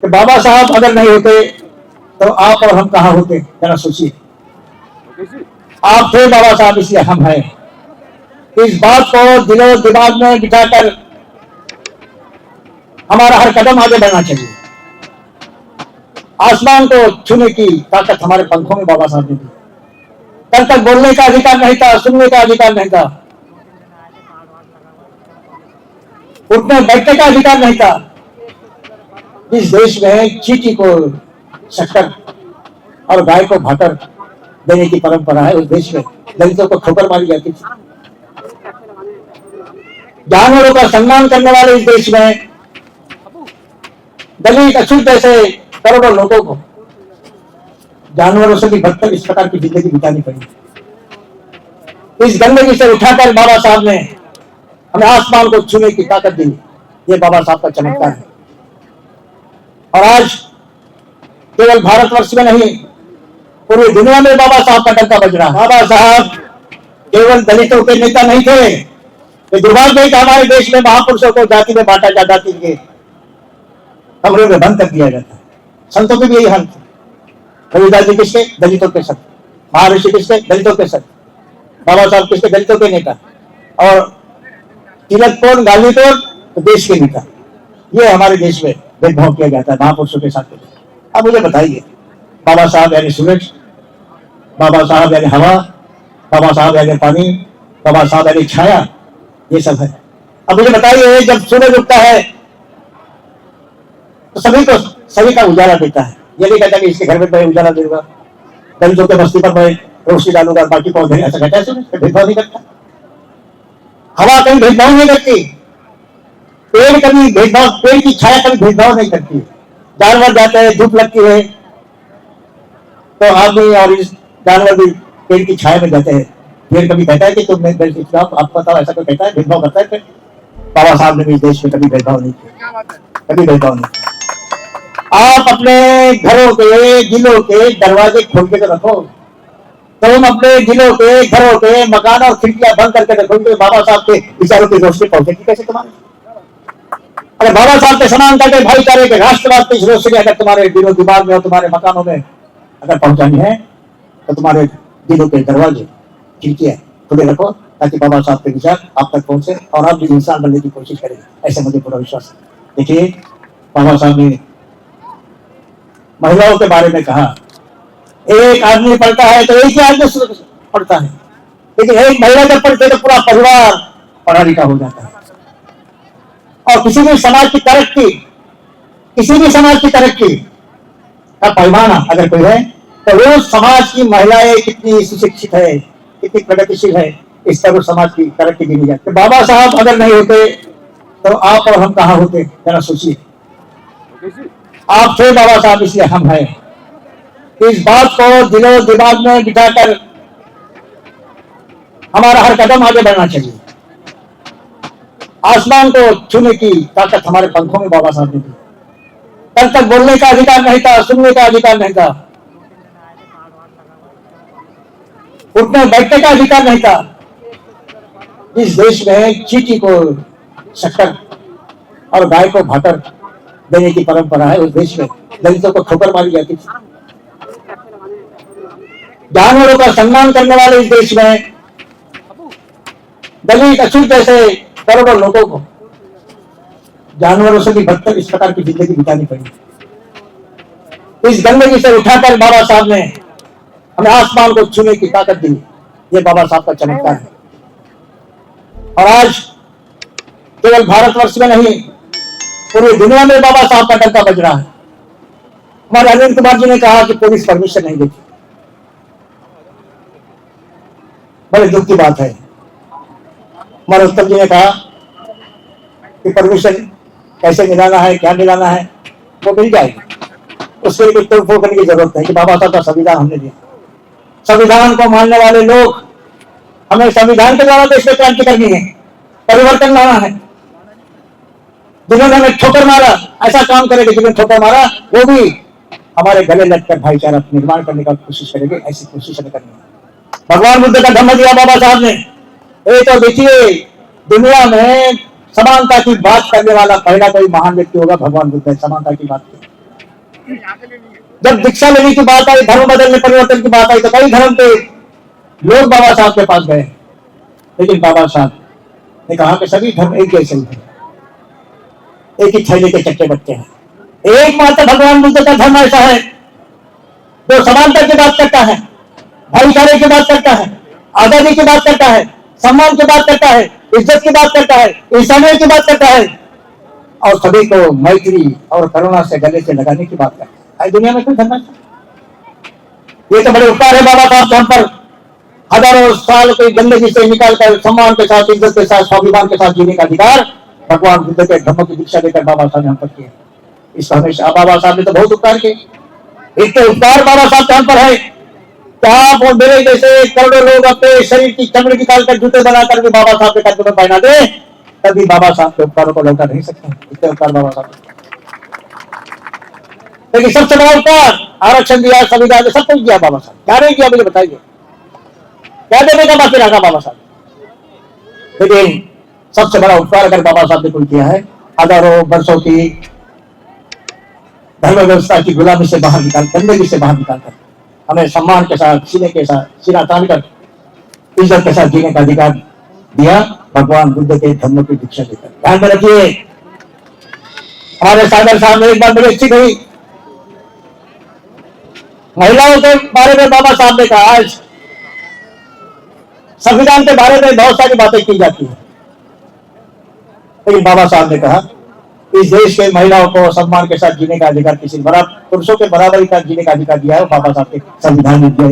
कि बाबा साहब अगर नहीं होते तो आप और हम कहाँ होते, जरा सोचिए। आप थे बाबा साहब, इसलिए हम हैं। इस बात को दिलो दिमाग में बिठाकर हमारा हर कदम आगे बढ़ना चाहिए। आसमान को छूने की ताकत हमारे पंखों में बाबा साहब ने दी। कल तक बोलने का अधिकार नहीं था, सुनने का अधिकार नहीं था, उठने बैठने का अधिकार नहीं था। जिस देश में चींटी को शक्कर और गाय को भाकर देने की परंपरा है, उस देश में दलितों को ठोकर मारी जाती थी। जानवरों का सम्मान करने वाले इस देश में दलित अछूत जैसे करोड़ों लोगों को जानवरों से भी बदतर इस प्रकार की जिंदगी बितानी पड़ी। इस गंदगी से उठाकर बाबा साहब ने हमें आसमान को छूने की ताकत दी। ये बाबा साहब का चमत्कार है। और आज केवल भारतवर्ष में नहीं, पूरी दुनिया में बाबा साहब का डंका बज रहा है। बाबा साहब केवल दलितों के नेता नहीं थे। ये दुर्भाग्य है कि हमारे देश में महापुरुषों को जाति में बांटा जा, जाति के कमरे में बंद कर दिया जाता है। संतों की भी यही हाल थी। रविदास जी किसके? दलितों के संत। महर्षि किसके? दलितों के संत। बाबा साहब किसके? दलितों के नेता। और तिलक कौन? गांधी कौन? तो देश के नेता। ये हमारे देश में भेदभाव किया जाता है महापुरुषों के साथ। अब मुझे बताइए, बाबा साहब यानी सूरज, बाबा साहब यानी हवा, बाबा साहब यानी पानी, बाबा साहब यानी छाया, ये सब है। अब मुझे बताइए, जब सूरज उगता है तो सभी का उजाला देता है। ये नहीं कहता कि इसके घर में मैं उजाला दूंगा, दलितों के बस्ती पर मैं रोशनी डालूंगा, बाकी पौधे, ऐसा कहता है सूरज? भेदभाव नहीं करता। हवा कभी भेदभाव नहीं करती। पेड़ कभी भेदभाव, पेड़ की छाया कभी भेदभाव नहीं करती। जानवर जाते हैं, धूप लगती है तो आदमी और इस जानवर भी पेड़ की छाया में जाते हैं। पेड़ कभी कहता है कि तुम मेरे खिलाफ, आपको बताओ, ऐसा कोई कहता है? भेदभाव करता है? बाबा साहब ने भी इस देश में कभी भेदभाव नहीं किया, कभी भेदभाव नहीं किया। आप अपने घरों के, दिलों के दरवाजे खोल के तो रखो। तुम अपने दिलों के, घरों के मकान और खिड़कियां बंद करके रखो तो बाबा साहब के विचारों की रोशनी पहुंचेगी कैसे तुम्हारे? अगर बाबा साहब के समानता के, भाईचारे के, राष्ट्रवाद की रोशनी अगर तुम्हारे दिलों दिमाग में और तुम्हारे मकानों में अगर पहुंचानी है तो तुम्हारे दिलों के दरवाजे, खिड़कियां खुले रखो ताकि बाबा साहब के विचार आप तक पहुंचे और आप भी इंसान बनने की कोशिश करें। ऐसे मुझे पूरा विश्वास है। देखिए, बाबा साहब ने महिलाओं के बारे में कहा, एक आदमी पढ़ता है तो एक ही आदमी पढ़ता है, लेकिन एक महिला जब पढ़ती है तो पूरा परिवार पढ़ा लिखा हो जाता है। और किसी भी समाज की तरक्की, किसी भी समाज की तरक्की का पैमाना अगर कोई है तो वो समाज की महिलाएं कितनी सुशिक्षित है, कितनी प्रगतिशील है, इस तरह समाज की तरक्की गिनी जाती है। बाबा साहब अगर नहीं होते तो आप और हम कहाँ होते, जरा सोचिए। आप थे बाबा साहब, इसलिए हम हैं। इस बात को दिलो दिमाग में बिठाकर हमारा हर कदम आगे बढ़ना चाहिए। आसमान को छूने की ताकत हमारे पंखों में बाबा साहब ने दी। कल तक बोलने का अधिकार नहीं था, सुनने का अधिकार नहीं था, उठने बैठने का अधिकार नहीं था। जिस देश में चींटी को शक्कर और गाय को भाकर देने की परंपरा है, उस देश में दलितों को ठोकर मारी जाती थी। जानवरों का सम्मान करने वाले इस देश में दलित अछूत जैसे करोड़ों लोगों को जानवरों से भी बदतर इस प्रकार की जिंदगी बितानी पड़ी। इस गंदगी से उठाकर बाबा साहब ने हमें आसमान को छूने की ताकत दी। ये बाबा साहब का चमत्कार है। और आज केवल भारतवर्ष में नहीं, पूरी दुनिया में बाबा साहब का डंका बज रहा है। हमारे अरविंद कुमार जी ने कहा कि पुलिस परमिशन नहीं देती। बड़े दुख की बात है। हमारे उत्तम जी ने कहा कि परमिशन कैसे मिलाना है, क्या मिलाना है, वो मिल जाएगी। उसके लिए कुछ तोड़फोड़ करने की जरूरत है कि बाबा साहब का संविधान हमने दिया। संविधान को मानने वाले लोग, हमें संविधान के द्वारा देश में क्रांति करनी है, परिवर्तन लाना है। जिन्होंने हमें ठोकर मारा, ऐसा काम करेंगे। जिन्होंने ठोकर मारा वो भी हमारे गले लगकर भाईचारा निर्माण करने का कोशिश करेंगे। ऐसी कोशिश हमें करनी है। भगवान बुद्ध का धम्म दिया बाबा साहब ने। ये तो देखिए, दुनिया में समानता की बात करने वाला पहला कोई महान व्यक्ति होगा भगवान बुद्ध है। समानता की बात की जब दीक्षा लेने की बात आई, धर्म बदलने परिवर्तन की बात आई, तो कई धर्म के लोग बाबा साहब के पास गए, लेकिन बाबा साहब ने कहा कि सभी धर्म एक जैसे ही हैं, एक ही थैले के चट्टे बट्टे हैं। एकमात्र भगवान बुद्ध का धर्म ऐसा है जो समानता की बात करता है, भाईचारे की बात करता है, आजादी की बात करता है, सम्मान की बात करता है, इज्जत की बात करता है, इंसानियत की बात करता है, और सभी को मैत्री और करुणा से गले से लगाने की बात करता है। दुनिया में कोई धर्म ऐसा? ये तो बड़े उपकार है बाबा साहब हम पर, हजारों साल की गंदगी से निकालकर सम्मान के साथ, इज्जत के साथ, स्वाभिमान के साथ जीने का अधिकार भगवान बुद्ध के धर्म की दीक्षा देकर बाबा साहब ने हम पर किया। इस हमेशा बाबा साहब ने तो बहुत उपकार किए। इतने उपकार बाबा साहब के हम पर है कि आप और मेरे जैसे करोड़ों लोग अपने शरीर की चमड़ी निकालकर जूते बनाकर भी बाबा साहब के कदम में पहना दे, तभी बाबा साहब के उपकारों को लौटा नहीं सकते। इतने उपकार बाबा साहब। लेकिन सबसे बड़ा उपकार आरक्षण दिया, संविधान ने सब कुछ दिया बाबा साहब। क्या नहीं किया मुझे बताइए, क्या देने का बाकी रखा बाबा साहब? लेकिन सबसे बड़ा उपकार अगर बाबा साहब ने कोई किया है, हजारों वर्षों की धर्म व्यवस्था की गुलामी से बाहर निकाल, गंदगी से बाहर निकालकर हमें सम्मान के साथ, सीने के साथ सीना तानकर इज्जत के साथ जीने का अधिकार दिया भगवान बुद्ध के धर्म की दीक्षा देकर। ध्यान में रखिए, हमारे सागर साहब ने एक बार बड़ी अच्छी कही, महिलाओं के बारे में बाबा साहब ने कहा, आज संविधान के बारे में बहुत सारी बातें की जाती है, लेकिन बाबा साहब ने कहा इस देश के महिलाओं को सम्मान के साथ जीने का अधिकार, किसी पुरुषों के बराबरी का जीने का अधिकार दिया है बाबा साहब के संविधान ने दिया है।